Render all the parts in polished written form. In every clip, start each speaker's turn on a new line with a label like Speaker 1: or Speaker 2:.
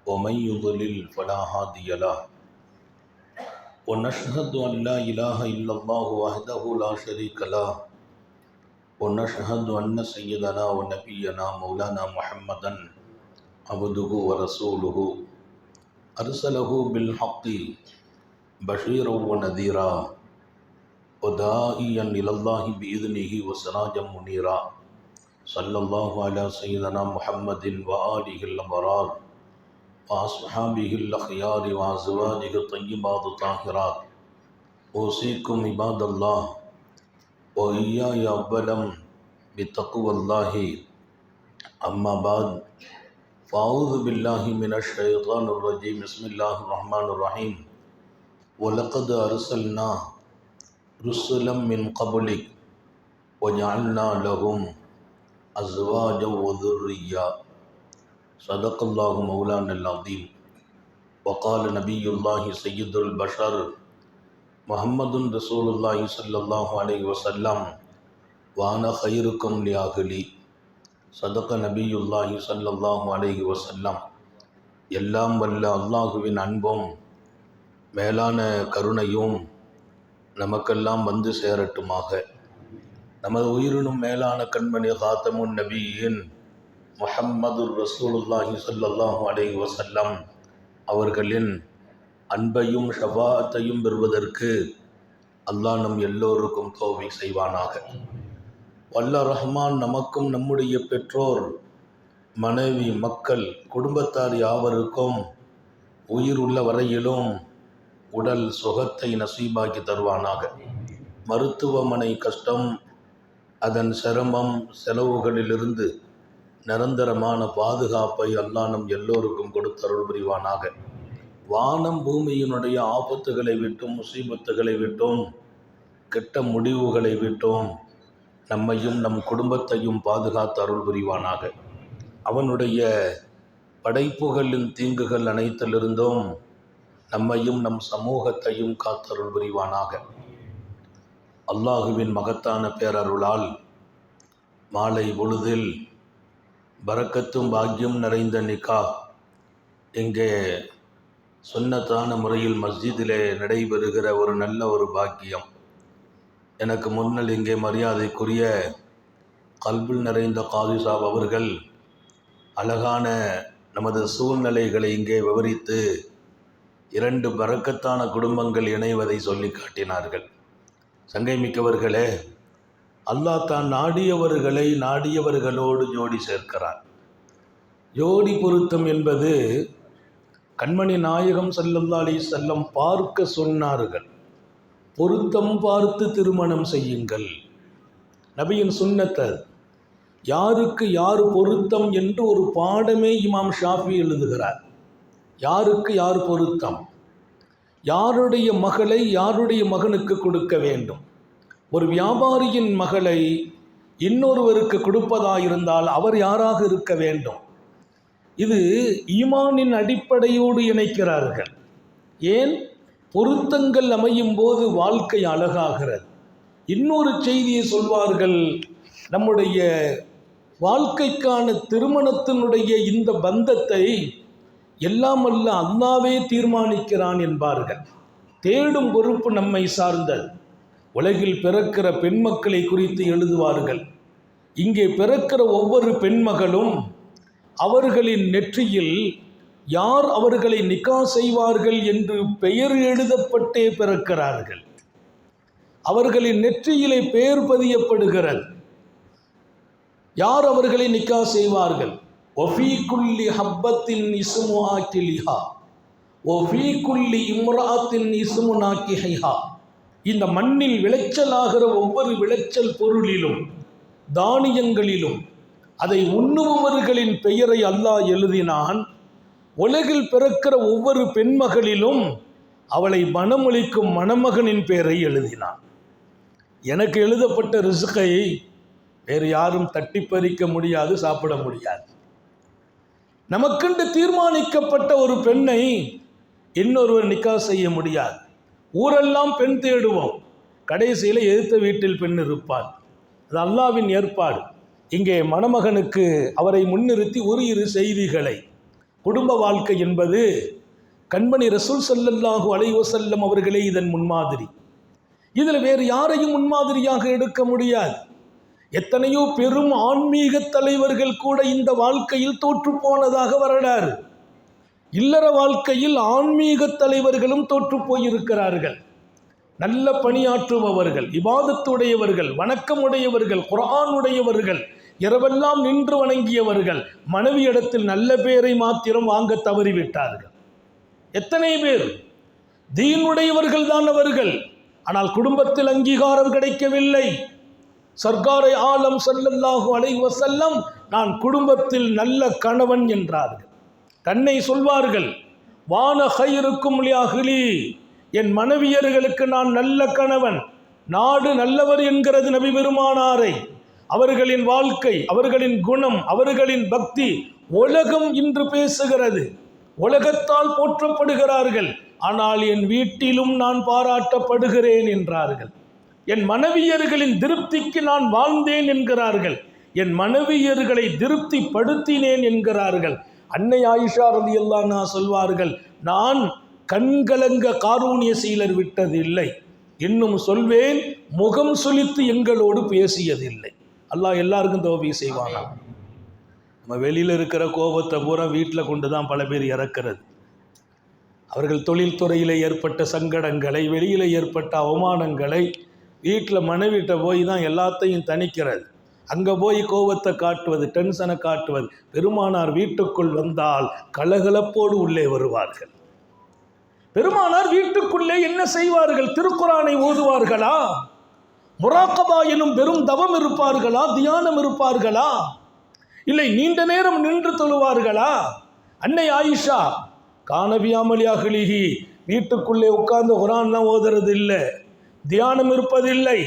Speaker 1: ومن يضلل فلا هادي له ونشهد أن لا إله إلا الله وحده لا شريك له ونشهد أن سيدنا ونبينا مولانا محمدا عبده ورسوله أرسله بالحق بشيرا ونذيرا وداعيا إلى الله بإذنه وسراجا منيرا صلى الله على سيدنا محمد وآله الأبرار وأصحابه الأخيار وأزواجه الطيبات الطاهرات أوصيكم عباد الله وإياي أولا بتقوى الله أما بعد فأعوذ بالله من الشيطان الرجيم بسم الله الرحمن الرحيم ولقد أرسلنا رسلا من قبلك وجعلنا لهم أزواجا وذريا صدق الله مولانا العظيم وقال نبي الله سيد البشر محمد رسول الله صلى الله عليه وسلم وأنا خيركم لأهلي صدق نبي الله صلى الله عليه وسلم. எல்லாம் வல்ல அல்லாஹுவின் அன்பும் மேலான கருணையும் நமக்கெல்லாம் வந்து சேரட்டுமாக. நமது உயிரினும் மேலான கண்மணி காத்தமுன் நபியின் முஹம்மது ரசூலுல்லாஹி ஸல்லல்லாஹு அலைஹி வஸல்லம் அவர்களின் அன்பையும் ஷஃபாஅத்தையும் பெறுவதற்கு அல்லாஹ் நம் எல்லோருக்கும் தௌஃபீக் செய்வானாக. வல்ல ரஹ்மான் நமக்கும் நம்முடைய பெற்றோர், மனைவி, மக்கள், குடும்பத்தார் யாவருக்கும் உயிர் உள்ள வரையிலும் உடல் சுகத்தை நசீபாக்கி தருவானாக. மருத்துவமனை கஷ்டம், அதன் சிரமம், செலவுகளிலிருந்து நிரந்தரமான பாதுகாப்பை அல்லாஹ் நம் எல்லோருக்கும் கொடுத்தருள் புரிவானாக. வானம் பூமியினுடைய ஆபத்துகளை விட்டும், முசீபத்துகளை விட்டும், கெட்ட முடிவுகளை விட்டும் நம்மையும் நம் குடும்பத்தையும் பாதுகாத்து அருள் புரிவானாக. அவனுடைய படைப்புகளின் தீங்குகள் அனைத்திலிருந்தும் நம்மையும் நம் சமூகத்தையும் காத்தருள் புரிவானாக. அல்லாஹுவின் மகத்தான பேரருளால் மாலை பொழுதில் பரக்கத்தும் பாக்கியம் நிறைந்த நிக்கா இங்கே சுன்னத்தான முறையில் மஸ்ஜிதிலே நடைபெறுகிற ஒரு நல்ல ஒரு பாக்கியம். எனக்கு முன்னால் இங்கே மரியாதைக்குரிய கல்பில் நிறைந்த காதி சாப் அவர்கள் அழகான நமது சூழ்நிலைகளை இங்கே விவரித்து 2 பரக்கத்தான குடும்பங்கள் இணைவதை சொல்லி காட்டினார்கள். சங்கை மிக்கவர்களே, அல்லாஹ் தான் நாடியவர்களை நாடியவர்களோடு ஜோடி சேர்க்கிறான். ஜோடி பொருத்தம் என்பது கண்மணி நாயகம் ஸல்லல்லாஹு அலைஹி வஸல்லம் பார்க்க சொன்னார்கள். பொருத்தம் பார்த்து திருமணம் செய்யுங்கள், நபியின் சுன்னத்தர். யாருக்கு யார் பொருத்தம் என்று ஒரு பாடமே இமாம் ஷாஃபி எழுதுகிறார். யாருக்கு யார் பொருத்தம், யாருடைய மகளை யாருடைய மகனுக்கு கொடுக்க வேண்டும். ஒரு வியாபாரியின் மகளை இன்னொருவருக்கு கொடுப்பதாயிருந்தால் அவர் யாராக இருக்க வேண்டும். இது ஈமானின் அடிப்படையோடு இணைக்கிறார்கள். ஏன்? பொருத்தங்கள் அமையும் போது வாழ்க்கை அழகாகிறது. இன்னொரு செய்தியை சொல்வார்கள், நம்முடைய வாழ்க்கைக்கான திருமணத்தினுடைய இந்த பந்தத்தை எல்லாம் அல்ல அல்லாவே தீர்மானிக்கிறான் என்பார்கள். தேடும் பொறுப்பு நம்மை சார்ந்தது. உலகில் பிறக்கிற பெண்மக்களை குறித்து எழுதுவார்கள். இங்கே பிறக்கிற ஒவ்வொரு பெண்மகளும் அவர்களின் நெற்றியில் யார் அவர்களை நிக்கா செய்வார்கள் என்று பெயர் எழுதப்பட்டே பிறக்கிறார்கள். அவர்களின் நெற்றியிலே பெயர் பதியப்படுகிறது. யார் அவர்களை நிக்கா செய்வார்கள்? ஒஃபீ குல்லி ஹப்பத்தின் இஸ்மு ஆக்கிலிஹா ஒஃபீ குல்லி இம்ராத்தின் இஸ்மு நாக்கிஹா. இந்த மண்ணில் விளைச்சலாகிற ஒவ்வொரு விளைச்சல் பொருளிலும், தானியங்களிலும் அதை உண்ணுபவர்களின் பெயரை அல்லாஹ் எழுதினான். உலகில் பிறக்கிற ஒவ்வொரு பெண்மகளிலும் அவளை மணமளிக்கும் மணமகனின் பெயரை எழுதினான். எனக்கு எழுதப்பட்ட ரிஸ்கை வேறு யாரும் தட்டி பறிக்க முடியாது, சாப்பிட முடியாது. நமக்கென்று தீர்மானிக்கப்பட்ட ஒரு பெண்ணை இன்னொருவர் நிக்கா செய்ய முடியாது. ஊரெல்லாம் பெண் தேடுவோம், கடைசியில் எதிர்த்த வீட்டில் பெண் இருப்பாள். அது அல்லாஹ்வின் ஏற்பாடு. இங்கே மணமகனுக்கு அவரை முன்னிறுத்தி ஒரு 2 செய்திகளை குடும்ப வாழ்க்கை என்பது கண்மணி ரசூல் ஸல்லல்லாஹு அலைஹி வஸல்லம் அவர்களே இதன் முன்மாதிரி. இதில் வேறு யாரையும் முன்மாதிரியாக எடுக்க முடியாது. எத்தனையோ பெரும் ஆன்மீக தலைவர்கள் கூட இந்த வாழ்க்கையில் தோற்று போனதாக வரலாறு. இல்லற வாழ்க்கையில் ஆன்மீக தலைவர்களும் தோற்று போயிருக்கிறார்கள். நல்ல பணியாற்றுபவர்கள், இபாதத்துடையவர்கள், வணக்கமுடையவர்கள், குர்ஆனுடையவர்கள், இரவெல்லாம் நின்று வணங்கியவர்கள், மனைவியிடத்தில் நல்ல பேரை மாத்திரம் வாங்க தவறிவிட்டார்கள். எத்தனை பேர் தீனுடையவர்கள் தான் அவர்கள், ஆனால் குடும்பத்தில் அங்கீகாரம் கிடைக்கவில்லை. சர்க்காரை ஆலம் ஸல்லல்லாஹு அலைஹி வஸல்லம் நான் குடும்பத்தில் நல்ல கணவன் என்றார்கள். தன்னை சொல்வார்கள், வான கைருக்கும் லிஅஹ்லி, என் மனைவியர்களுக்கு நான் நல்ல கணவன். நாடு நல்லவர் என்கிறது நபி பெருமானாரை. அவர்களின் வாழ்க்கை, அவர்களின் குணம், அவர்களின் பக்தி உலகம் இன்று பேசுகிறது. உலகத்தால் போற்றப்படுகிறார்கள். ஆனால் என் வீட்டிலும் நான் பாராட்டப்படுகிறேன் என்றார்கள். என் மனைவியர்களின் திருப்திக்கு நான் வாழ்ந்தேன் என்கிறார்கள். என் மனைவியர்களை திருப்திப்படுத்தினேன் என்கிறார்கள். அன்னை ஆயிஷா ரலியல்லாஹு அன்ஹா சொல்வார்கள், நான் கண்கலங்க காரூணிய சீலர் விட்டதில்லை, இன்னும் சொல்வேன் முகம் சுளித்து எங்களோடு பேசியதில்லை. அல்லாஹ் எல்லாருக்கும் தௌஃபீக் செய்வாங்க. நம்ம வெளியில் இருக்கிற கோபத்தை பூரா வீட்டில் கொண்டு தான் பல பேர் இறக்கிறது. அவர்கள் தொழில்துறையில் ஏற்பட்ட சங்கடங்களை, வெளியில் ஏற்பட்ட அவமானங்களை வீட்டில் மனைவிட்ட போய் தான் எல்லாத்தையும் தணிக்கிறது. அங்கே போய் கோபத்தை காட்டுவது, டென்ஷனை காட்டுவது. பெருமானார் வீட்டுக்குள் வந்தால் கலகலப்போடு உள்ளே வருவார்கள். பெருமானார் வீட்டுக்குள்ளே என்ன செய்வார்கள்? திருக்குரானை ஓதுவார்களா? முராக்கபா எனும் பெரும் தவம் இருப்பார்களா? தியானம் இருப்பார்களா? இல்லை நீண்ட நேரம் நின்று தொழுவார்களா? அன்னை ஆயிஷா கானபியாமலி அஹ்லிஹி, வீட்டுக்குள்ளே உட்கார்ந்து குரான்லாம் ஓதுறது இல்லை, தியானம் இருப்பதில்லை,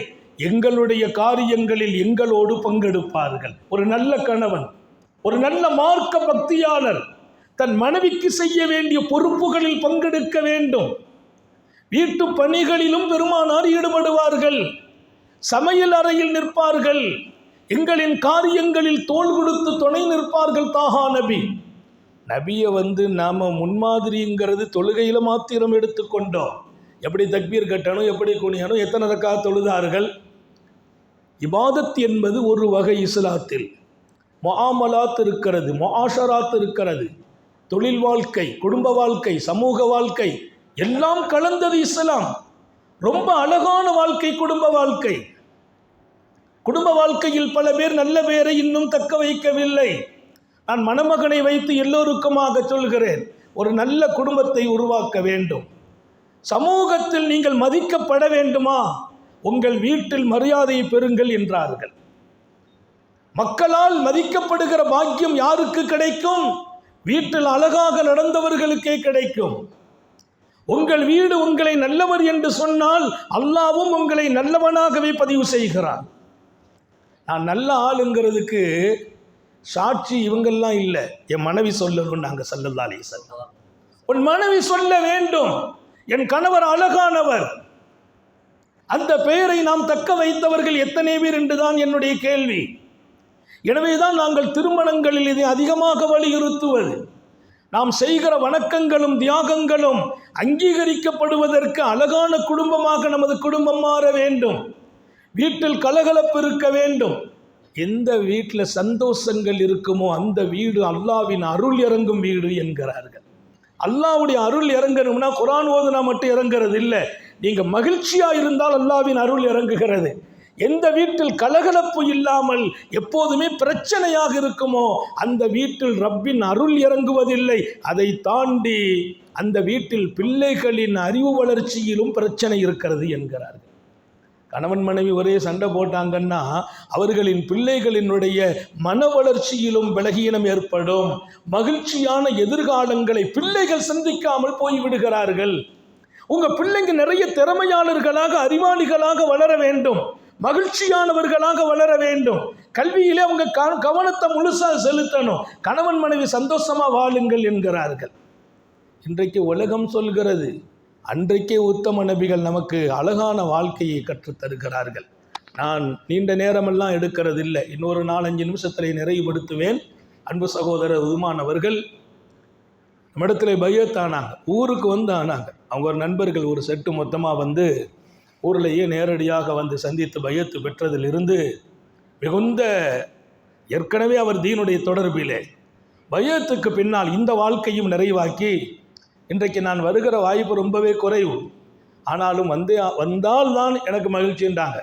Speaker 1: எங்களுடைய காரியங்களில் எங்களோடு பங்கெடுப்பார்கள். ஒரு நல்ல கணவன், ஒரு நல்ல மார்க்க பக்தியாளர் தன் மனைவிக்கு செய்ய வேண்டிய பொறுப்புகளில் பங்கெடுக்க வேண்டும். வீட்டு பணிகளிலும் பெருமானார் ஈடுபடுவார்கள். சமையல் அறையில் நிற்பார்கள். எங்களின் காரியங்களில் தோள் கொடுத்து துணை நிற்பார்கள். தாஹா நபி, நபியை நாம் முன்மாதிரிங்கிறது தொழுகையில் மாத்திரம் எடுத்துக்கொண்டோம். எப்படி தக்பீர் கட்டணும், எப்படி குனியணும், எத்தனை ரக்காத் தொழுதார்கள். இபாதத் என்பது ஒரு வகை. இஸ்லாத்தில் முஆமலாத் இருக்கிறது, முஆஷராத் இருக்கிறது. தொழில் வாழ்க்கை, குடும்ப வாழ்க்கை, சமூக வாழ்க்கை எல்லாம் கலந்தது இஸ்லாம். ரொம்ப அழகான வாழ்க்கை குடும்ப வாழ்க்கை. குடும்ப வாழ்க்கையில் பல பேர் நல்ல பேரை இன்னும் தக்க வைக்கவில்லை. நான் மணமகனை வைத்து எல்லோருக்குமாக சொல்கிறேன், ஒரு நல்ல குடும்பத்தை உருவாக்க வேண்டும். சமூகத்தில் நீங்கள் மதிக்கப்பட வேண்டுமா? உங்கள் வீட்டில் மரியாதையை பெறுங்கள் என்றார்கள். மக்களால் மதிக்கப்படுகிற பாக்கியம் யாருக்கு கிடைக்கும்? வீட்டில் அழகாக நடந்தவர்களுக்கே கிடைக்கும். உங்கள் வீடு உங்களை நல்லவர் என்று சொன்னால் அல்லாஹ்வும் உங்களை நல்லவனாகவே பதிவு செய்கிறான். நான் நல்ல ஆளுங்கிறதுக்கு சாட்சி இவங்கெல்லாம் இல்லை, என் மனைவி சொல்லணும். நாங்கள் ஸல்லல்லாஹு அலைஹி வஸல்லம், உன் மனைவி சொல்ல வேண்டும், என் கணவர் அழகானவர். அந்த பெயரை நாம் தக்க வைத்தவர்கள் எத்தனை பேர் என்றுதான் என்னுடைய கேள்வி. எனவேதான் நாங்கள் திருமணங்களில் இதை அதிகமாக வலியுறுத்துவது. நாம் செய்கிற வணக்கங்களும் தியாகங்களும் அங்கீகரிக்கப்படுவதற்கு அழகான குடும்பமாக நமது குடும்பம் மாற வேண்டும். வீட்டில் கலகலப்பு இருக்க வேண்டும். எந்த வீட்டில் சந்தோஷங்கள் இருக்குமோ அந்த வீடு அல்லாஹ்வின் அருள் இறங்கும் வீடு என்கிறார்கள். அல்லாஹ்வுடைய அருள் இறங்கணும்னா குர்ஆன் ஓதுனா மட்டும் இறங்குறது இல்லை. நீங்கள் மகிழ்ச்சியாக இருந்தால் அல்லாஹ்வின் அருள் இறங்குகிறது. எந்த வீட்டில் கலகலப்பு இல்லாமல் எப்போதுமே பிரச்சனையாக இருக்குமோ அந்த வீட்டில் ரப்பின் அருள் இறங்குவதில்லை. அதை தாண்டி அந்த வீட்டில் பிள்ளைகளின் அறிவு வளர்ச்சியிலும் பிரச்சனை இருக்கிறது என்கிறார்கள். கணவன் மனைவி ஒரே சண்டை போட்டாங்கன்னா அவர்களின் பிள்ளைகளினுடைய மன வளர்ச்சியிலும் பலகீனம் ஏற்படும். மகிழ்ச்சியான எதிர்காலங்களை பிள்ளைகள் சந்திக்காமல் போய்விடுகிறார்கள். உங்கள் பிள்ளைங்க நிறைய திறமையாளர்களாக, அறிவாளிகளாக வளர வேண்டும், மகிழ்ச்சியானவர்களாக வளர வேண்டும். கல்வியிலே அவங்க கவனத்தை முழுசாக செலுத்தணும். கணவன் மனைவி சந்தோஷமாக வாழுங்கள் என்கிறார்கள். இன்றைக்கு உலகம் சொல்கிறது, அன்றைக்கே உத்தம நபிகள் நமக்கு அழகான வாழ்க்கையை கற்றுத்தருகிறார்கள். நான் நீண்ட நேரமெல்லாம் எடுக்கிறது இல்லை, இன்னொரு 4-5 நிமிஷத்தில் நிறைவுபடுத்துவேன். அன்பு சகோதரர் உதுமான் அவர்கள் நம்மிடத்துல பையத் ஆனாங்க, ஊருக்கு வந்து ஆனாங்க. அவங்க ஒரு நண்பர்கள் ஒரு செட்டு மொத்தமாக வந்து ஊர்லேயே நேரடியாக வந்து சந்தித்து பையத்து பெற்றதிலிருந்து மிகுந்த ஏற்கனவே அவர் தீனுடைய தொடர்பிலே பையத்துக்கு பின்னால் இந்த வாழ்க்கையும் நிறைவாக்கி இன்றைக்கு நான் வருகிற வாய்ப்பு ரொம்பவே குறைவு, ஆனாலும் வந்தால்தான் எனக்கு மகிழ்ச்சின்றாங்க.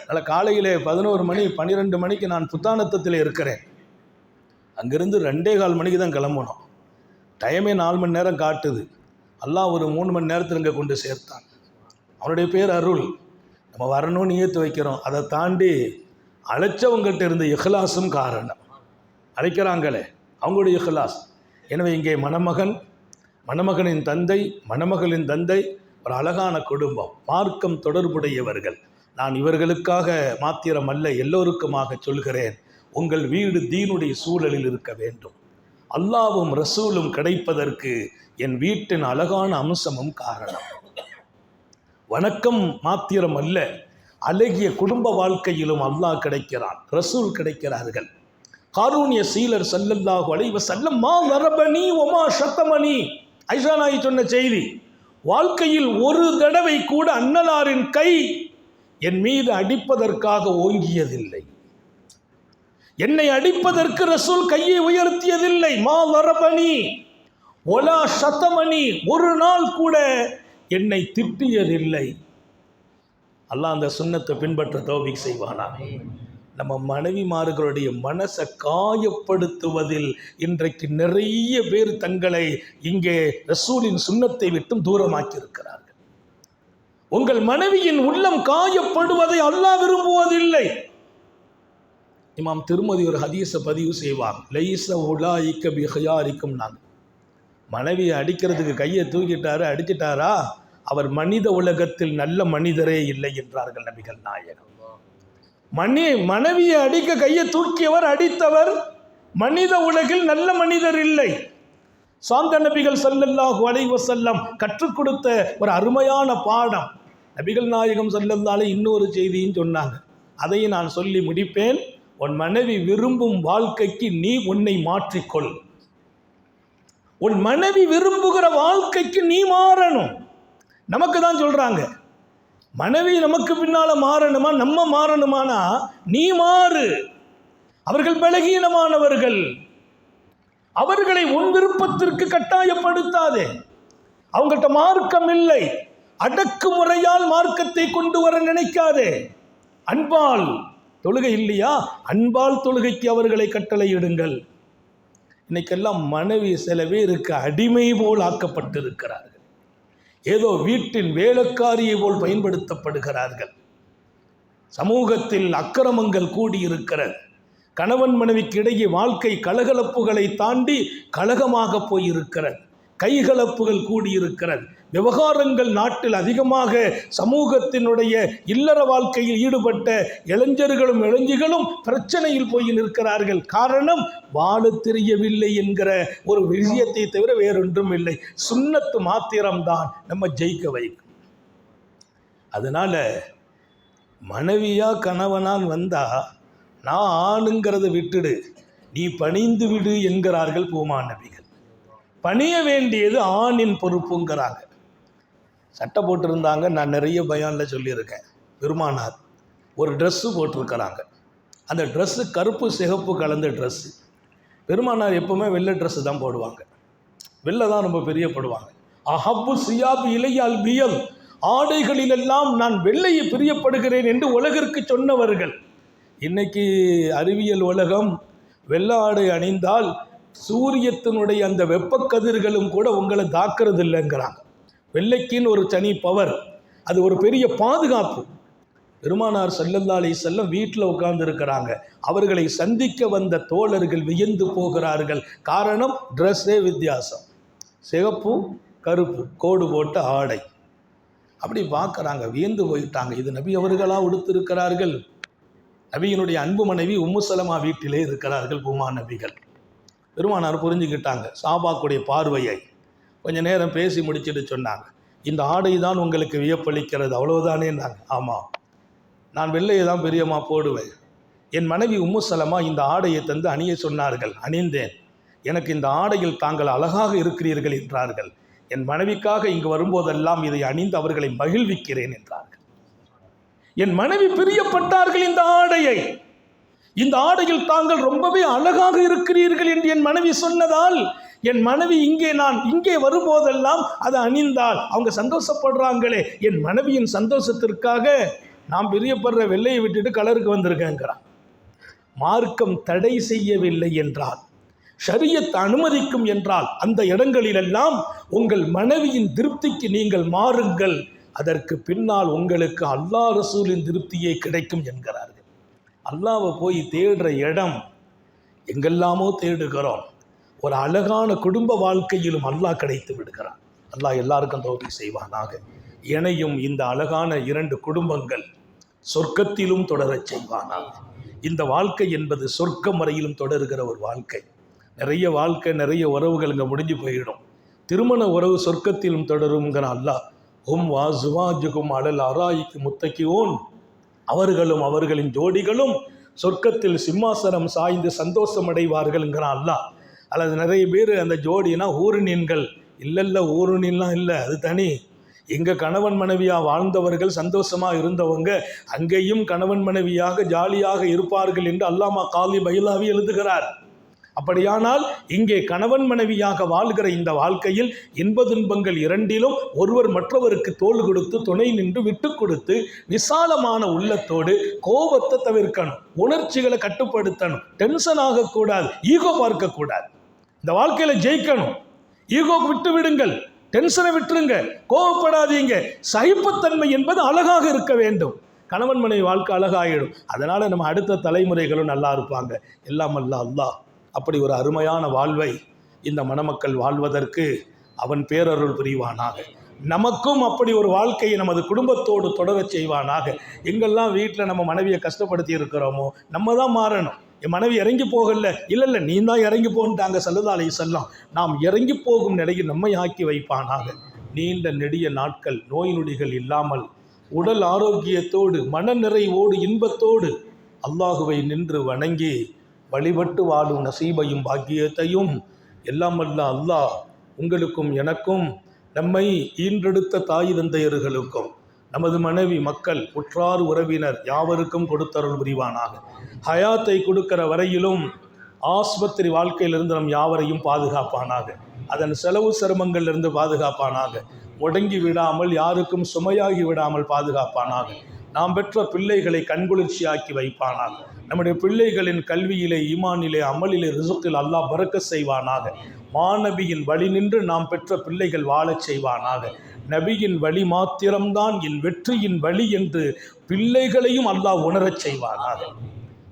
Speaker 1: அதில் காலையில் 11 மணி 12 மணிக்கு நான் புத்தானத்தத்தில் இருக்கிறேன். அங்கேருந்து 2:15 மணிக்கு தான் கிளம்பணும். டைமே 4 மணி நேரம் காட்டுது. அல்லாஹ் ஒரு 3 மணி நேரத்தில் இங்கே கொண்டு சேர்த்தான். அவனுடைய பேர் அருள். நம்ம வரணும்னு நியத்து வைக்கிறோம். அதை தாண்டி அழைச்சவங்கள்ட்ட இருந்த இஹ்லாஸும் காரணம். அழைக்கிறாங்களே அவங்களுடைய இஹ்லாஸ். எனவே இங்கே மணமகனின் தந்தை, மணமகளின் தந்தை, ஒரு அழகான குடும்பம், மார்க்கம் தொடர்புடையவர்கள். நான் இவர்களுக்காக மாத்திரம் அல்ல, எல்லோருக்குமாக சொல்கிறேன், உங்கள் வீடு தீனுடைய சூழலில் இருக்க வேண்டும். அல்லாவும் ரசூலும் கிடைப்பதற்கு என் வீட்டின் அழகான அம்சமும் காரணம். வணக்கம் மாத்திரம் அல்ல, அழகிய குடும்ப வாழ்க்கையிலும் அல்லாஹ் கிடைக்கிறான், ரசூல் கிடைக்கிறார்கள். காரூனிய சீலர் ஸல்லல்லாஹு அலைஹி வஸல்லம் மா லரபனி வமா ஷத்தமனி, ஐஷா நாயகி சொன்ன செய்தி. வாழ்க்கையில் ஒரு தடவை கூட அன்னலாரின் கை என் மீது அடிப்பதற்காக ஓங்கியதில்லை. என்னை அடிப்பதற்கு ரசூல் கையை உயர்த்தியதில்லை. மா லரபனி ஒலா ஷத்தமனி, ஒரு நாள் கூட என்னை திட்டியதில்லை. அல்லாஹ் அந்த சுன்னத்தை பின்பற்ற தௌஃபீக் செய்வானா. நம்ம மனைவிமார்களுடைய மனசை காயப்படுத்துவதில் இன்றைக்கு நிறைய பேர் தங்களை இங்கே ரசூலின் சுன்னத்தை விட்டும் தூரமாக்கி இருக்கிறார்கள். உங்கள் மனைவியின் உள்ளம் காயப்படுவதை அல்லாஹ் விரும்புவதில்லை. இமாம் திருமதி ஒரு ஹதீஸை பதிவு செய்வாங்க. லைஸ உலாயிக்க பிஹயாரிக்கும். நாங்கள் மனைவியை அடிக்கிறதுக்கு கையை தூக்கிட்டாரு, அடிச்சிட்டாரா, அவர் மனித உலகத்தில் நல்ல மனிதரே இல்லை என்றார்கள் நபிகள் நாயகம். மனைவியை அடிக்க கையை தூக்கியவர், அடித்தவர் மனித உலகில் நல்ல மனிதர் இல்லை. சாந்த நபிகள் ஸல்லல்லாஹு அலைஹி வஸல்லம் கற்றுக் கொடுத்த ஒரு அருமையான பாடம். நபிகள் நாயகம் ஸல்லல்லாஹு அலைஹி இன்னொரு செய்தியும் சொன்னாங்க, அதையும் நான் சொல்லி முடிப்பேன். உன் மனைவி விரும்பும் வாழ்க்கைக்கு நீ உன்னை மாற்றிக்கொள். உன் மனைவி விரும்புகிற வாழ்க்கைக்கு நீ மாறணும். நமக்கு தான் சொல்றாங்க, மனைவி நமக்கு பின்னால மாறணுமா, நம்ம மாறணுமானா நீ மாறு. அவர்கள் பலகீனமானவர்கள், அவர்களை உன் விருப்பத்திற்கு கட்டாயப்படுத்தாதே. அவங்கள்ட்ட மார்க்கம் இல்லை, அடக்குமுறையால் மார்க்கத்தை கொண்டு வர நினைக்காதே. அன்பால் தொழுகை இல்லையா, அன்பால் தொழுகைக்கு அவர்களை கட்டளையிடுங்கள். இன்னைக்கெல்லாம் மனைவி சில பேருக்கு அடிமை போல் ஆக்கப்பட்டிருக்கிறார்கள். ஏதோ வீட்டின் வேலைக்காரியை போல் பயன்படுத்தப்படுகிறார்கள். சமூகத்தில் அக்கிரமங்கள் கூடியிருக்கிறது. கணவன் மனைவிக்கு இடையே வாழ்க்கை கலகலப்புகளை தாண்டி கலகமாக போயிருக்கிறது. கைகலப்புகள் கூடியிருக்கிறது. விவகாரங்கள் நாட்டில் அதிகமாக சமூகத்தினுடைய இல்லற வாழ்க்கையில் ஈடுபட்ட இளைஞர்களும் இளைஞர்களும் பிரச்சனையில் போய் நிற்கிறார்கள். காரணம், வாழ தெரியவில்லை என்கிற ஒரு விஷயத்தை தவிர வேறொன்றும் இல்லை. சுன்னத்து மாத்திரம்தான் நம்ம ஜெயிக்க வைக்கும். அதனால மனைவியா கணவனால் வந்தா நான் ஆணுங்கிறத விட்டுடு, நீ பணிந்து விடு என்கிறார்கள் பூமான் நபிகள். பணிய வேண்டியது ஆணின் பொறுப்புங்கிறாங்க. சட்டை போட்டிருந்தாங்க, நான் நிறைய பயானில் சொல்லியிருக்கேன். பெருமானார் ஒரு ட்ரெஸ்ஸு போட்டிருக்கிறாங்க. அந்த ட்ரெஸ்ஸு கருப்பு சிகப்பு கலந்த ட்ரெஸ்ஸு. பெருமானார் எப்போவுமே வெள்ளை ட்ரெஸ்ஸு தான் போடுவாங்க, வெள்ளை தான் ரொம்ப பிரியப்படுவாங்க. அஹப்பு சியாபு இலையால் பியல், ஆடைகளிலெல்லாம் நான் வெள்ளையை பிரியப்படுகிறேன் என்று உலகிற்கு சொன்னவர்கள். இன்னைக்கு அறிவியல் உலகம் வெள்ளை ஆடை அணிந்தால் சூரியத்தினுடைய அந்த வெப்பக்கதிர்களும் கூட உங்களை தாக்குறது இல்லைங்கிறாங்க. வெள்ளைக்கின்னு ஒரு தனி பவர், அது ஒரு பெரிய பாதுகாப்பு. பெருமானார் ஸல்லல்லாஹு அலைஹி வஸல்லம் வீட்டில் உட்கார்ந்து இருக்கிறாங்க. அவர்களை சந்திக்க வந்த தோழர்கள் வியந்து போகிறார்கள். காரணம், ட்ரெஸ்ஸே வித்தியாசம், சிகப்பு கருப்பு கோடு போட்ட ஆடை. அப்படி பார்க்குறாங்க, வியந்து போயிட்டாங்க. இது நபி அவர்களாக உடுத்திருக்கிறார்கள். நபியினுடைய அன்பு மனைவி உம்மு சலமா வீட்டிலே இருக்கிறார்கள் பூமான் நபிகள். பெருமானார் புரிஞ்சுக்கிட்டாங்க சாபாக்குடைய பார்வையை. கொஞ்ச நேரம் பேசி முடிச்சுட்டு சொன்னாங்க, இந்த ஆடை தான் உங்களுக்கு வியப்பளிக்கிறது, அவ்வளவுதானே? நாங்கள் ஆமாம், நான் வெள்ளையை தான் பிரியமாக போடுவேன். என் மனைவி உம்மு சலமா இந்த ஆடையை தந்து அணிய சொன்னார்கள், அணிந்தேன். எனக்கு இந்த ஆடையில் தாங்கள் அழகாக இருக்கிறீர்கள் என்றார்கள். என் மனைவிக்காக இங்கு வரும்போதெல்லாம் இதை அணிந்து அவர்களை மகிழ்விக்கிறேன் என்றார்கள். என் மனைவி பிரியப்பட்டார்கள் இந்த ஆடையில் தாங்கள் ரொம்பவே அழகாக இருக்கிறீர்கள் என்று என் மனைவி சொன்னதால் என் மனைவி இங்கே வரும்போதெல்லாம் அதை அணிந்தால் அவங்க சந்தோஷப்படுறாங்களே, என் மனைவியின் சந்தோஷத்திற்காக நான் பிரியப்படுற வெள்ளையை விட்டுட்டு கலருக்கு வந்திருக்கேங்கிறான். மார்க்கம் தடை செய்யவில்லை என்றால், ஷரியத் அனுமதிக்கும் என்றால் அந்த இடங்களிலெல்லாம் உங்கள் மனைவியின் திருப்திக்கு நீங்கள் மாறுங்கள். அதற்கு பின்னால் உங்களுக்கு அல்லாஹ் ரசூலின் திருப்தியே கிடைக்கும் என்கிறார்கள். அல்லாஹ்வை போய் தேடுற இடம் எங்கெல்லாமோ தேடுகிறோம். ஒரு அழகான குடும்ப வாழ்க்கையிலும் அல்லாஹ் கிடைத்து விடுகிறான். அல்லாஹ் எல்லாருக்கும் தௌஃபீக் செய்வானாக. இணையும் இந்த அழகான 2 குடும்பங்கள் சொர்க்கத்திலும் தொடரச் செய்வானாக. இந்த வாழ்க்கை என்பது சொர்க்கம் வரையிலும் தொடர்கிற ஒரு வாழ்க்கை. நிறைய உறவுகள் இங்கே முடிஞ்சு போயிடும். திருமண உறவு சொர்க்கத்திலும் தொடருங்கிற அல்லாஹ். வாசுவாஜுகும் அலல் அராய்க்கு முத்தக்கியோன், அவர்களும் அவர்களின் ஜோடிகளும் சொர்க்கத்தில் சிம்மாசனம் சாய்ந்து சந்தோஷம் அடைவார்கள்ங்கிற அல்லாஹ். அல்லது நிறைய பேர் அந்த ஜோடினா ஊருணீன்கள் இல்லை, ஊருணீன்லாம் இல்லை, அது தனி. எங்கள் கணவன் மனைவியாக வாழ்ந்தவர்கள் சந்தோஷமாக இருந்தவங்க அங்கேயும் கணவன் மனைவியாக ஜாலியாக இருப்பார்கள் என்று அல்லாமா காலி பைலாவி எழுதுகிறார். அப்படியானால் இங்கே கணவன் மனைவியாக வாழ்கிற இந்த வாழ்க்கையில் இன்ப துன்பங்கள் இரண்டிலும் ஒருவர் மற்றவருக்கு தோள் கொடுத்து துணை நின்று விட்டு கொடுத்து விசாலமான உள்ளத்தோடு கோபத்தை தவிர்க்கணும், உணர்ச்சிகளை கட்டுப்படுத்தணும், டென்ஷன் ஆகக்கூடாது, ஈகோ பார்க்கக்கூடாது. இந்த வாழ்க்கையில் ஜெயிக்கணும். ஈகோ விட்டு விடுங்கள், டென்ஷனை விட்டுருங்க, கோபப்படாதீங்க. சகிப்புத்தன்மை என்பது அழகாக இருக்க வேண்டும். கணவன் மனைவி வாழ்க்கை அழகாயிடும். அதனால் நம்ம அடுத்த தலைமுறைகளும் நல்லா இருப்பாங்க. எல்லாம் அல்லாஹ் அப்படி ஒரு அருமையான வாழ்வை இந்த மணமக்கள் வாழ்வதற்கு அவன் பேரருள் புரிவானாக. நமக்கும் அப்படி ஒரு வாழ்க்கையை நமது குடும்பத்தோடு தொடரச் செய்வானாக. எங்கெல்லாம் வீட்டில் நம்ம மனைவியை கஷ்டப்படுத்தி இருக்கிறோமோ நம்ம தான் மாறணும். என் மனைவி இறங்கி போகல, இல்லை நீ தான் இறங்கி போன்ட்டாங்க ஸல்லல்லாஹு அலைஹி வஸல்லம். நாம் இறங்கி போகும் நிலையில் நம்மை ஆக்கி வைப்பானாக. நீண்ட நெடிய நாட்கள் நோய் நொடிகள் இல்லாமல் உடல் ஆரோக்கியத்தோடு மன நிறைவோடு இன்பத்தோடு அல்லாஹுவை நின்று வணங்கி வழிபட்டு வாழும் நசீபையும் பாக்கியத்தையும் எல்லாம் அல்லாஹ் உங்களுக்கும் எனக்கும் நம்மை ஈன்றெடுத்த தாய் தந்தையர்களுக்கும் நமது மனைவி மக்கள் உற்றார் உறவினர் யாவருக்கும் கொடுத்தருள் புரிவானாக. ஹயாத்தை கொடுக்கிற வரையிலும் ஆஸ்பத்திரி வாழ்க்கையிலிருந்து நம் யாவரையும் பாதுகாப்பானாக. அதன் செலவு சிரமங்களிலிருந்து பாதுகாப்பானாக. முடங்கி விடாமல் யாருக்கும் சுமையாகி விடாமல் பாதுகாப்பானாக. நாம் பெற்ற பிள்ளைகளை கண்குளிர்ச்சியாக்கி வைப்பானாக. நம்முடைய பிள்ளைகளின் கல்வியிலே, ஈமானிலே, அமலிலே, ரிசுக்கில் அல்லாஹ் பரக்கத் செய்வானாக. மாநபியின் வழி நின்று நாம் பெற்ற பிள்ளைகள் வாழச் செய்வானாக. நபியின் வழி மாத்திரம்தான் என் வெற்றியின் வழி என்று பிள்ளைகளையும் அல்லாஹ் உணரச் செய்வானாக.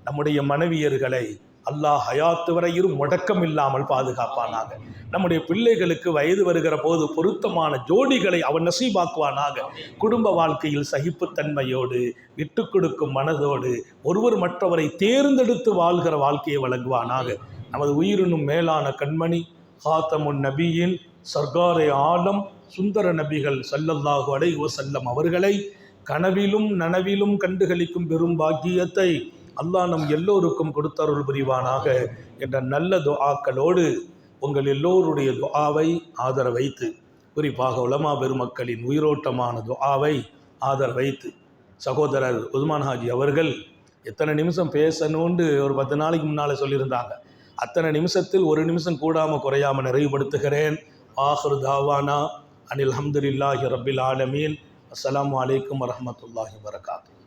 Speaker 1: நம்முடைய மனைவியர்களை அல்லாஹ் ஹயாத்து வரையிலும் முடக்கம் இல்லாமல் பாதுகாப்பானாக. நம்முடைய பிள்ளைகளுக்கு வயது வருகிற போது பொருத்தமான ஜோடிகளை அவன் நசீபாக்குவானாக. குடும்ப வாழ்க்கையில் சகிப்புத்தன்மையோடு விட்டு கொடுக்கும் மனதோடு ஒருவர் மற்றவரை தேர்ந்தெடுத்து வாழ்கிற வாழ்க்கையை வழங்குவானாக. நமது உயிரினும் மேலான கண்மணி ஹாத்தமுன் நபியின் சர்காரே ஆலம் சுந்தர நபிகள் ஸல்லல்லாஹு அலைஹி வஸல்லம் அவர்களை கனவிலும் நனவிலும் கண்டுகளிக்கும் பெரும் பாக்கியத்தை அல்லாஹ் நம் எல்லோருக்கும் கொடுத்தருள் புரிவானாக என்ற நல்ல துஆக்களோடு உங்கள் எல்லோருடைய துஆவை ஆதர வைத்து, குறிப்பாக உலமா பெருமக்களின் உயிரோட்டமான துஆவை ஆதர வைத்து, சகோதரர் உஸ்மான் ஹாஜி அவர்கள் எத்தனை நிமிஷம் பேசணும்னு ஒரு 10 நாளைக்கு முன்னால் சொல்லியிருந்தாங்க. அத்தனை நிமிஷத்தில் ஒரு நிமிஷம் கூடாமல் குறையாமல் நிறைவுபடுத்துகிறேன். ஆஹிரு தாவானா அனில் அல்ஹம்துலில்லாஹி ரப்பில் ஆலமீன். அஸ்ஸலாமு அலைக்கும் வரஹ்மத்துல்லாஹி வபரகாத்துஹு.